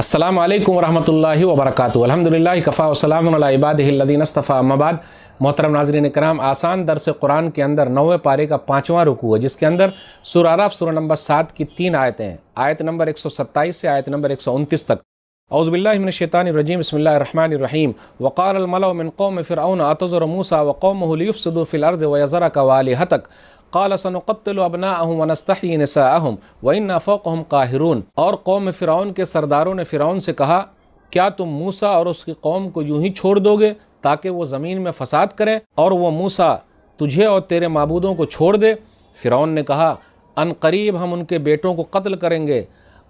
अस्सलामु अलैकुम वरहमतुल्लाहि वबरकातुहू। अल्हम्दुलिल्लाहि कफ़ा व सलामुन अला इबादिहिल्लज़ीना इस्तफ़ा, अम्मा बाद। मोहतरम नाज़रीन इकराम, आसान दर्स कुरान के अंदर 9वें पारे का 5वां रुकू है, जिसके अंदर सूरह अराफ़ सूरह नंबर 7 की 3 आयतें हैं। आयत नंबर 127 से आयत नंबर 129 तक। औज़ु बिल्लाहि मिनश शैतानिर रजीम, बिस्मिल्लाहिर रहमानिर रहीम। वक़ालल मलअु मिन क़ौमि फ़िरऔन अतज़ुरु मूसा व क़ौमहु लियुफ़्सिदू फ़िल अर्ज़ि व यज़रका व आलिहतक क़ाल सनुक़त्तिलु अब्नाअहुम व नस्तहयी निसाअहुम व इन्ना फ़ौक़हुम क़ाहिरून। और कौम फ़िरऔन के सरदारों ने फ़िरऔन से कहा, क्या तुम मूसा और उसकी कौम को यूं ही छोड़ दोगे ताकि वो ज़मीन में फ़साद करें और वो मूसा तुझे और तेरे माबूदों को छोड़ दे? फ़िरऔन ने कहा, अन करीब हम उनके बेटों को कत्ल करेंगे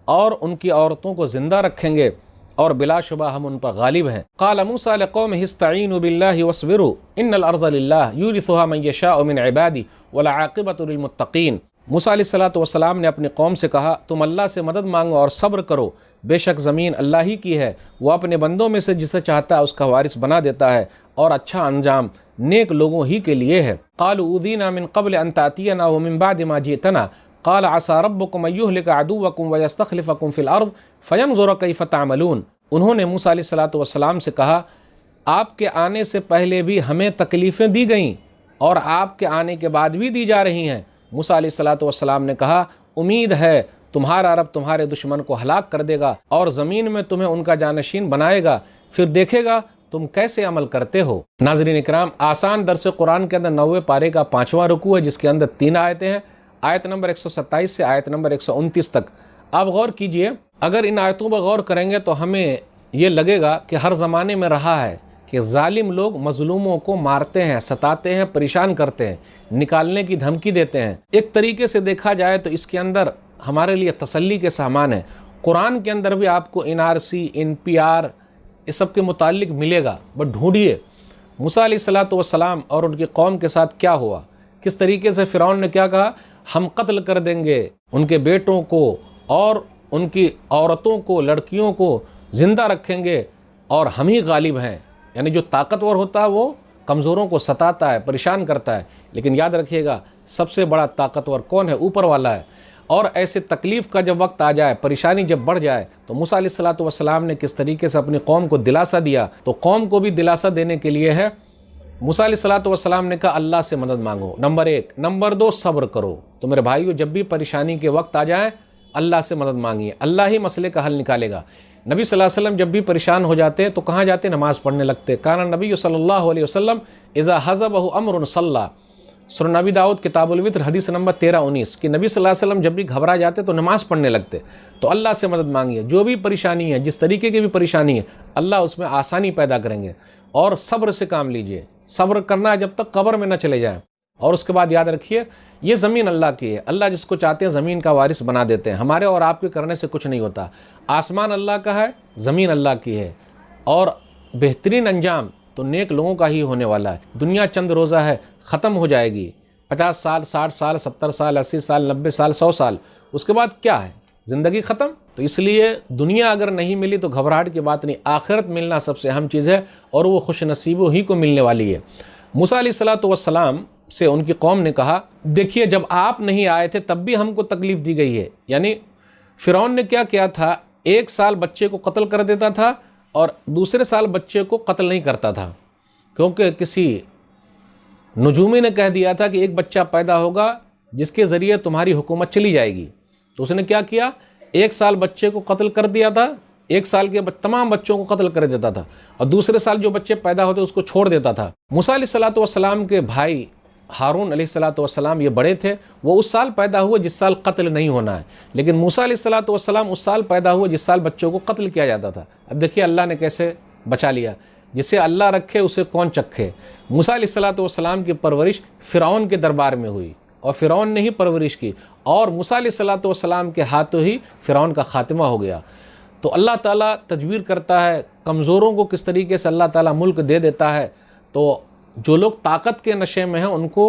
और उनकी औरतों को ज़िंदा रखेंगे और बिलाशुबा हम उन पर गालिब हैं। क़ाल मूसा लिक़ौमिही इस्तईनु बिल्लाहि वस्बिरू इन्नल अर्ज़ लिल्लाह यूरिथुहा मन यशाअ मिन इबादी वल आक़िबतु लिलमुत्तक़ीन। मूसा अलैहिस्सलातु वस्सलाम ने अपनी कौम से कहा, तुम अल्लाह से मदद मांगो और सब्र करो, बेशक ज़मीन अल्लाह ही की है, वो अपने बंदों में से जिसे चाहता है उसका वारिस बना देता है और अच्छा अंजाम नेक लोगों ही के लिए है। क़ालू उज़ीना मिन क़ब्ल अन तातियना व मिन बाद मा जितना क़ाल असा रब्बुकुम अन युहलिका अदुव्वकुम व यस्तख़लिफ़कुम फ़िल अर्ज़ फ़यंज़ुर कैफ़ तअमलून। उन्होंने मूसा अलैहिस्सलातु वस्सलाम से कहा, आपके आने से पहले भी हमें तकलीफ़ें दी गईं और आपके आने के बाद भी दी जा रही हैं। मूसा अलैहिस्सलातु वस्सलाम ने कहा, उम्मीद है तुम्हारा रब तुम्हारे दुश्मन को हलाक कर देगा और ज़मीन में तुम्हें उनका जानशीन बनाएगा, फिर देखेगा तुम कैसे अमल करते हो। नाज़रीन इकराम, आसान दर्स कुरान के अंदर 9वें पारे का 5वां रुकू है, जिसके अंदर 3 आयतें हैं। आयत नंबर 127 से आयत नंबर 129 तक। आप गौर कीजिए, अगर इन आयतों पर गौर करेंगे तो हमें ये लगेगा कि हर ज़माने में रहा है कि ज़ालिम लोग मज़लूमों को मारते हैं, सताते हैं, परेशान करते हैं, निकालने की धमकी देते हैं। एक तरीके से देखा जाए तो इसके अंदर हमारे लिए तसल्ली के सामान है। कुरान के अंदर भी आपको NRC, NPR इस सब के मुतालिक मिलेगा, बट ढूंढिए मूसा अलैहिस्सलातु वस्सलाम और उनकी कौम के साथ क्या हुआ, किस तरीके से फ़िरऔन ने क्या कहा, हम कत्ल कर देंगे उनके बेटों को और उनकी औरतों को, लड़कियों को ज़िंदा रखेंगे और हम ही गालिब हैं। यानी जो ताकतवर होता है वो कमज़ोरों को सताता है, परेशान करता है, लेकिन याद रखिएगा सबसे बड़ा ताकतवर कौन है? ऊपर वाला है। और ऐसे तकलीफ़ का जब वक्त आ जाए, परेशानी जब बढ़ जाए, तो मूसा अलैहिस्सलातु वस्सलाम ने किस तरीके से अपनी कौम को दिलासा दिया, तो कौम को भी दिलासा देने के लिए है। मूसा अलैहिस्सलातु वस्सलाम ने कहा, अल्लाह से मदद मांगो, नंबर 1। नंबर 2, सब्र करो। तो मेरे भाइयों, जब भी परेशानी के वक्त आ जाए अल्लाह से मदद मांगिए, अल्लाह ही मसले का हल निकालेगा। नबी सल्लल्लाहु अलैहि वसल्लम जब भी परेशान हो जाते तो कहाँ जाते? नमाज़ पढ़ने लगते। काना नबी सल्लल्लाहु अलैहि वसल्लम इज़ा हज़बहु अम्रुन सल्ला। सूरह नबी दाऊद किताबुल वित्र हदीस नंबर 13-19 कि नबी सल्लल्लाहु अलैहि वसल्लम जब भी घबरा जाते तो नमाज़ पढ़ने लगते। तो अल्लाह से मदद मांगिए, जो भी परेशानी है, जिस तरीके की भी परेशानी है, अल्लाह उसमें आसानी पैदा करेंगे। और सब्र से काम लीजिए, सब्र करना है जब तक कब्र में न चले जाएँ। और उसके बाद याद रखिए, ये ज़मीन अल्लाह की है, अल्लाह जिसको चाहते हैं ज़मीन का वारिस बना देते हैं। हमारे और आपके करने से कुछ नहीं होता। आसमान अल्लाह का है, ज़मीन अल्लाह की है, और बेहतरीन अंजाम तो नेक लोगों का ही होने वाला है। दुनिया चंद रोज़ा है, ख़त्म हो जाएगी। 50 साल, 60 साल, 70 साल, 80 साल, 90 साल, 100 साल, उसके बाद क्या है? ज़िंदगी ख़त्म। तो इसलिए दुनिया अगर नहीं मिली तो घबराहट की बात नहीं, आखिरत मिलना सबसे अहम चीज़ है, और वो खुश नसीबों ही को मिलने वाली है। मूसा अलैहिस्सलातु वस्सलाम से उनकी कौम ने कहा, देखिए जब आप नहीं आए थे तब भी हमको तकलीफ़ दी गई है। यानी फ़िरऔन ने क्या किया था, 1 साल बच्चे को कत्ल कर देता था और दूसरे साल बच्चे को कत्ल नहीं करता था, क्योंकि किसी नजूमी ने कह दिया था कि एक बच्चा पैदा होगा जिसके ज़रिए तुम्हारी हुकूमत चली जाएगी। तो उसने क्या किया, 1 साल बच्चे को कत्ल कर दिया था, 1 साल के तमाम बच्चों को कत्ल कर देता था, और दूसरे साल जो बच्चे पैदा होते उसको छोड़ देता था। मूसा अलैहिस्सलातु वस्सलाम के भाई हारून अलैहिस्सलातु वस्सलाम ये बड़े थे, वो उस साल पैदा हुए जिस साल कत्ल नहीं होना है, लेकिन मूसा अलैहिस्सलातु वस्सलाम उस साल पैदा हुए जिस साल बच्चों को कत्ल किया जाता था। अब देखिए अल्लाह ने कैसे बचा लिया, जिसे अल्लाह रखे उसे कौन चखे। मूसा अलैहिस्सलातु वस्सलाम की परवरिश फ़िरऔन के दरबार में हुई और फ़िरऔन ने ही परवरिश की, और मूसा अलैहिस्सलातु वस्सलाम के हाथों ही फ़िरऔन का खात्मा हो गया। तो अल्लाह ताला तदबीर करता है, कमज़ोरों को किस तरीके से अल्लाह ताला मुल्क दे देता है। तो जो लोग ताकत के नशे में हैं उनको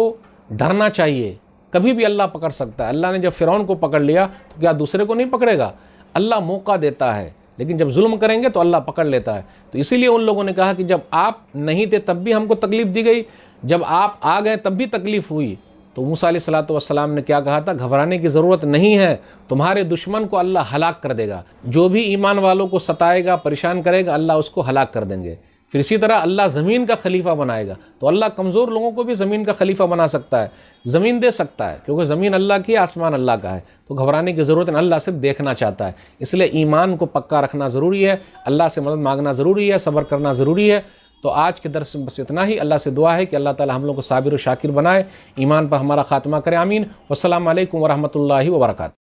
डरना चाहिए, कभी भी अल्लाह पकड़ सकता है। अल्लाह ने जब फ़िरऔन को पकड़ लिया तो क्या दूसरे को नहीं पकड़ेगा? अल्लाह मौका देता है, लेकिन जब जुल्म करेंगे तो अल्लाह पकड़ लेता है। तो इसीलिए उन लोगों ने कहा कि जब आप नहीं थे तब भी हमको तकलीफ़ दी गई, जब आप आ गए तब भी तकलीफ़ हुई, تو موسیٰ علیہ الصلوۃ والسلام نے کیا کہا تھا؟ گھبرانے کی ضرورت نہیں ہے، تمہارے دشمن کو اللہ ہلاک کر دے گا، جو بھی ایمان والوں کو ستائے گا، پریشان کرے گا، اللہ اس کو ہلاک کر دیں گے۔ پھر اسی طرح اللہ زمین کا خلیفہ بنائے گا، تو اللہ کمزور لوگوں کو بھی زمین کا خلیفہ بنا سکتا ہے، زمین دے سکتا ہے، کیونکہ زمین اللہ کی، آسمان اللہ کا ہے، تو گھبرانے کی ضرورت نہیں، اللہ صرف دیکھنا چاہتا ہے۔ اس لیے ایمان کو پکا رکھنا ضروری ہے، اللہ سے مدد مانگنا ضروری ہے، صبر کرنا ضروری ہے۔ تو آج کے درس میں بس اتنا ہی۔ اللہ سے دعا ہے کہ اللہ تعالی ہم لوگ کو صابر و شاکر بنائے، ایمان پر ہمارا خاتمہ کرے، آمین۔ والسلام علیکم ورحمۃ اللہ وبرکاتہ۔